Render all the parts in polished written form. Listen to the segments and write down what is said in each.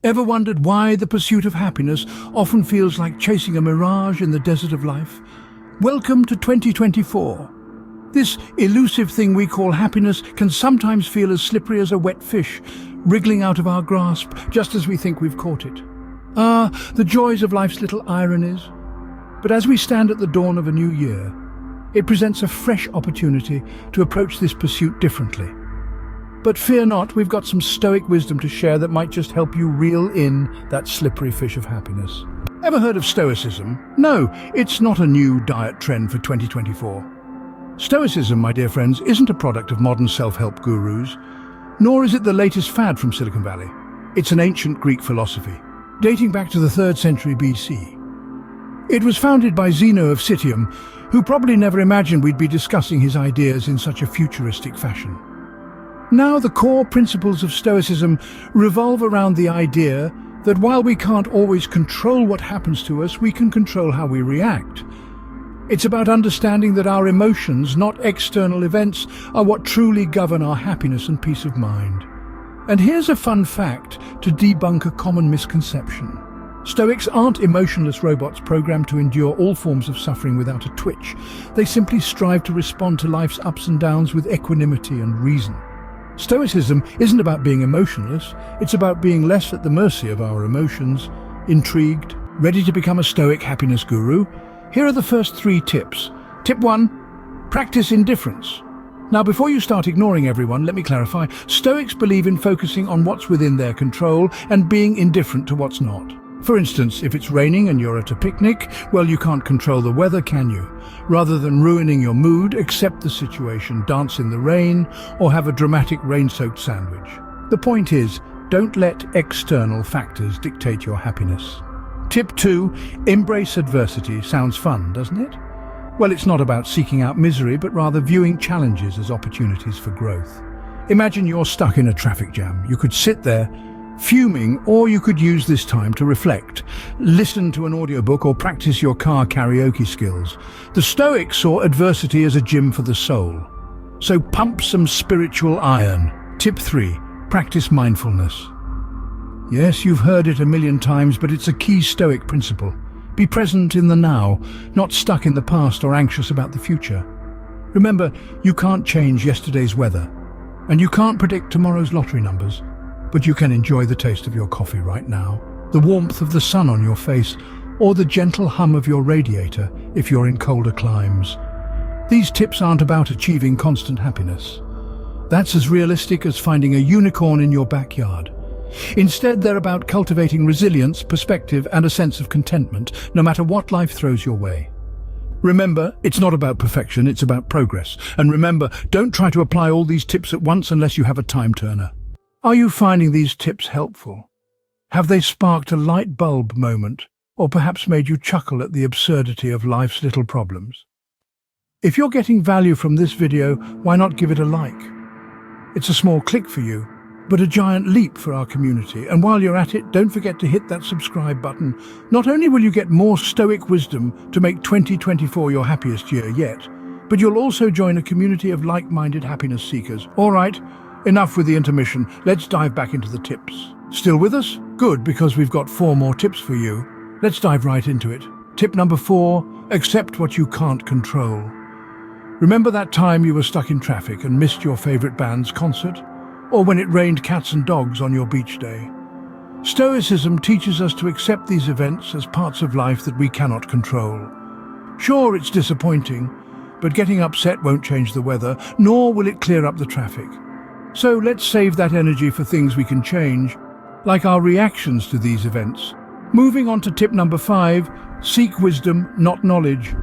Ever wondered why the pursuit of happiness often feels like chasing a mirage in the desert of life? Welcome to 2024. This elusive thing we call happiness can sometimes feel as slippery as a wet fish, wriggling out of our grasp just as we think we've caught it. The joys of life's little ironies. But as we stand at the dawn of a new year, it presents a fresh opportunity to approach this pursuit differently. But fear not, we've got some Stoic wisdom to share that might just help you reel in that slippery fish of happiness. Ever heard of Stoicism? No, it's not a new diet trend for 2024. Stoicism, my dear friends, isn't a product of modern self-help gurus, nor is it the latest fad from Silicon Valley. It's an ancient Greek philosophy, dating back to the 3rd century BC. It was founded by Zeno of Citium, who probably never imagined we'd be discussing his ideas in such a futuristic fashion. Now, the core principles of Stoicism revolve around the idea that while we can't always control what happens to us, we can control how we react. It's about understanding that our emotions, not external events, are what truly govern our happiness and peace of mind. And here's a fun fact to debunk a common misconception. Stoics aren't emotionless robots programmed to endure all forms of suffering without a twitch. They simply strive to respond to life's ups and downs with equanimity and reason. Stoicism isn't about being emotionless, it's about being less at the mercy of our emotions. Intrigued? Ready to become a Stoic happiness guru? Here are the first 3 tips. Tip 1. Practice indifference. Now, before you start ignoring everyone, let me clarify. Stoics believe in focusing on what's within their control and being indifferent to what's not. For instance, if it's raining and you're at a picnic, well, you can't control the weather, can you? Rather than ruining your mood, accept the situation, dance in the rain, or have a dramatic rain-soaked sandwich. The point is, don't let external factors dictate your happiness. Tip 2. Embrace adversity. Sounds fun, doesn't it? Well, it's not about seeking out misery, but rather viewing challenges as opportunities for growth. Imagine you're stuck in a traffic jam. You could sit there fuming, or you could use this time to reflect, listen to an audiobook, or practice your car karaoke skills. The Stoics saw adversity as a gym for the soul. So pump some spiritual iron. Tip 3. Practice mindfulness. Yes, you've heard it a million times, but it's a key Stoic principle. Be present in the now, not stuck in the past or anxious about the future. Remember, you can't change yesterday's weather, and you can't predict tomorrow's lottery numbers. But you can enjoy the taste of your coffee right now, the warmth of the sun on your face, or the gentle hum of your radiator if you're in colder climes. These tips aren't about achieving constant happiness. That's as realistic as finding a unicorn in your backyard. Instead, they're about cultivating resilience, perspective, and a sense of contentment, no matter what life throws your way. Remember, it's not about perfection, it's about progress. And remember, don't try to apply all these tips at once unless you have a time-turner. Are you finding these tips helpful? Have they sparked a light bulb moment, or perhaps made you chuckle at the absurdity of life's little problems? If you're getting value from this video, why not give it a like? It's a small click for you, but a giant leap for our community. And while you're at it, don't forget to hit that subscribe button. Not only will you get more Stoic wisdom to make 2024 your happiest year yet, but you'll also join a community of like-minded happiness seekers. All right. Enough with the intermission, let's dive back into the tips. Still with us? Good, because we've got 4 more tips for you. Let's dive right into it. Tip number 4, accept what you can't control. Remember that time you were stuck in traffic and missed your favorite band's concert? Or when it rained cats and dogs on your beach day? Stoicism teaches us to accept these events as parts of life that we cannot control. Sure, it's disappointing, but getting upset won't change the weather, nor will it clear up the traffic. So let's save that energy for things we can change, like our reactions to these events. Moving on to tip number 5, seek wisdom, not knowledge.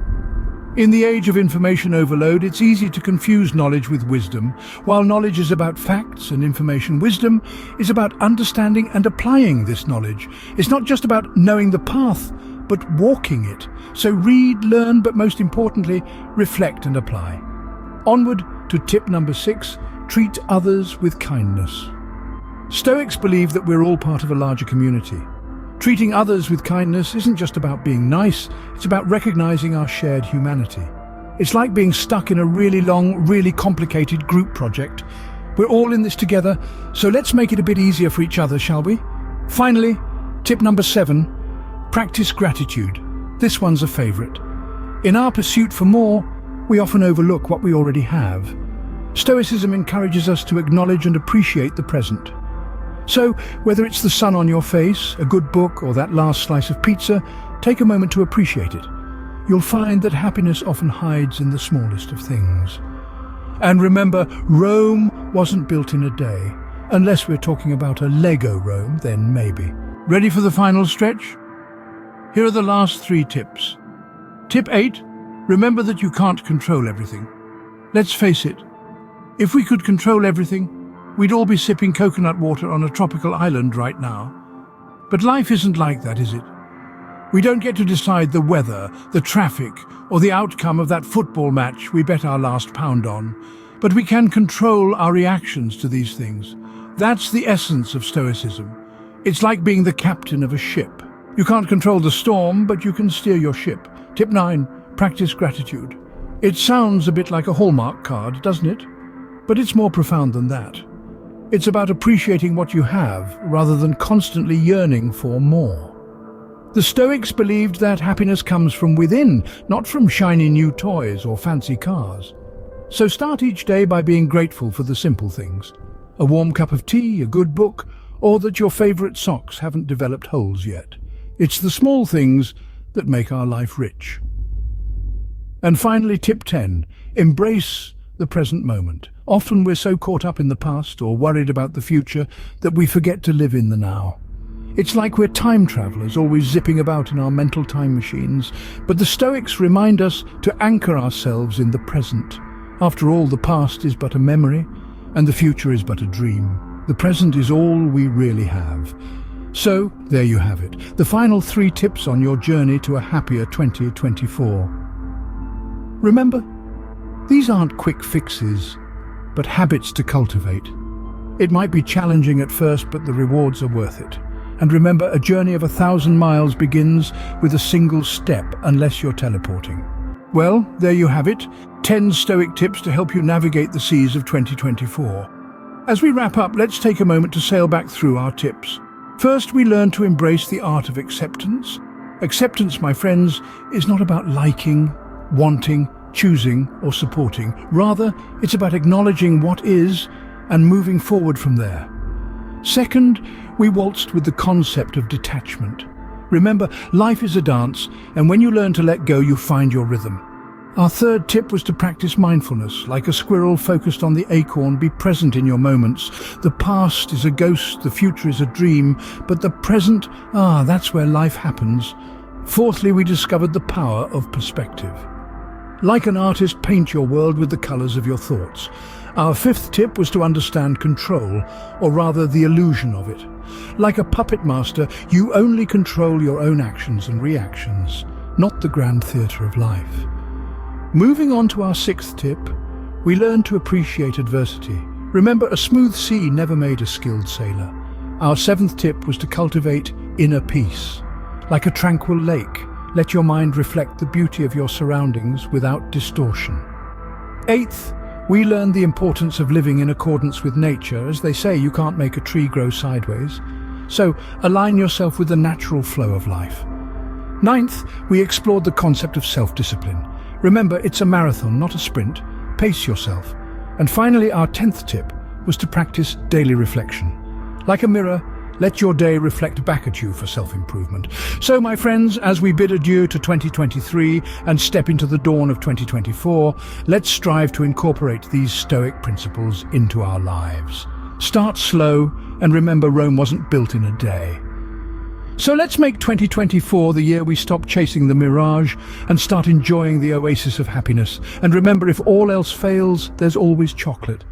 In the age of information overload, it's easy to confuse knowledge with wisdom. While knowledge is about facts and information, wisdom is about understanding and applying this knowledge. It's not just about knowing the path, but walking it. So read, learn, but most importantly, reflect and apply. Onward to tip number 6, treat others with kindness. Stoics believe that we're all part of a larger community. Treating others with kindness isn't just about being nice, it's about recognizing our shared humanity. It's like being stuck in a really long, really complicated group project. We're all in this together, so let's make it a bit easier for each other, shall we? Finally, tip number 7, practice gratitude. This one's a favorite. In our pursuit for more, we often overlook what we already have. Stoicism encourages us to acknowledge and appreciate the present. So, whether it's the sun on your face, a good book, or that last slice of pizza, take a moment to appreciate it. You'll find that happiness often hides in the smallest of things. And remember, Rome wasn't built in a day. Unless we're talking about a Lego Rome, then maybe. Ready for the final stretch? Here are the last 3 tips. Tip 8, remember that you can't control everything. Let's face it, if we could control everything, we'd all be sipping coconut water on a tropical island right now. But life isn't like that, is it? We don't get to decide the weather, the traffic, or the outcome of that football match we bet our last pound on. But we can control our reactions to these things. That's the essence of Stoicism. It's like being the captain of a ship. You can't control the storm, but you can steer your ship. Tip 9, practice gratitude. It sounds a bit like a Hallmark card, doesn't it? But it's more profound than that. It's about appreciating what you have, rather than constantly yearning for more. The Stoics believed that happiness comes from within, not from shiny new toys or fancy cars. So start each day by being grateful for the simple things. A warm cup of tea, a good book, or that your favorite socks haven't developed holes yet. It's the small things that make our life rich. And finally, tip 10, embrace the present moment. Often we're so caught up in the past or worried about the future that we forget to live in the now. It's like we're time travelers, always zipping about in our mental time machines. But the Stoics remind us to anchor ourselves in the present. After all, the past is but a memory, and the future is but a dream. The present is all we really have. So, there you have it, the final 3 tips on your journey to a happier 2024. Remember, these aren't quick fixes, but habits to cultivate. It might be challenging at first, but the rewards are worth it. And remember, a journey of 1,000 miles begins with a single step, unless you're teleporting. Well, there you have it, 10 Stoic tips to help you navigate the seas of 2024. As we wrap up, let's take a moment to sail back through our tips. First, we learn to embrace the art of acceptance. Acceptance, my friends, is not about liking, wanting, choosing, or supporting. Rather, it's about acknowledging what is and moving forward from there. Second, we waltzed with the concept of detachment. Remember, life is a dance, and when you learn to let go, you find your rhythm. Our third tip was to practice mindfulness. Like a squirrel focused on the acorn, be present in your moments. The past is a ghost, the future is a dream, but the present, that's where life happens. Fourthly, we discovered the power of perspective. Like an artist, paint your world with the colors of your thoughts. Our fifth tip was to understand control, or rather the illusion of it. Like a puppet master, you only control your own actions and reactions, not the grand theatre of life. Moving on to our sixth tip, we learned to appreciate adversity. Remember, a smooth sea never made a skilled sailor. Our seventh tip was to cultivate inner peace. Like a tranquil lake, let your mind reflect the beauty of your surroundings without distortion. Eighth, we learned the importance of living in accordance with nature. As they say, you can't make a tree grow sideways. So align yourself with the natural flow of life. Ninth, we explored the concept of self-discipline. Remember, it's a marathon, not a sprint. Pace yourself. And finally, our 10th tip was to practice daily reflection. Like a mirror, let your day reflect back at you for self-improvement. So, my friends, as we bid adieu to 2023 and step into the dawn of 2024, let's strive to incorporate these Stoic principles into our lives. Start slow, and remember, Rome wasn't built in a day. So let's make 2024 the year we stop chasing the mirage and start enjoying the oasis of happiness. And remember, if all else fails, there's always chocolate.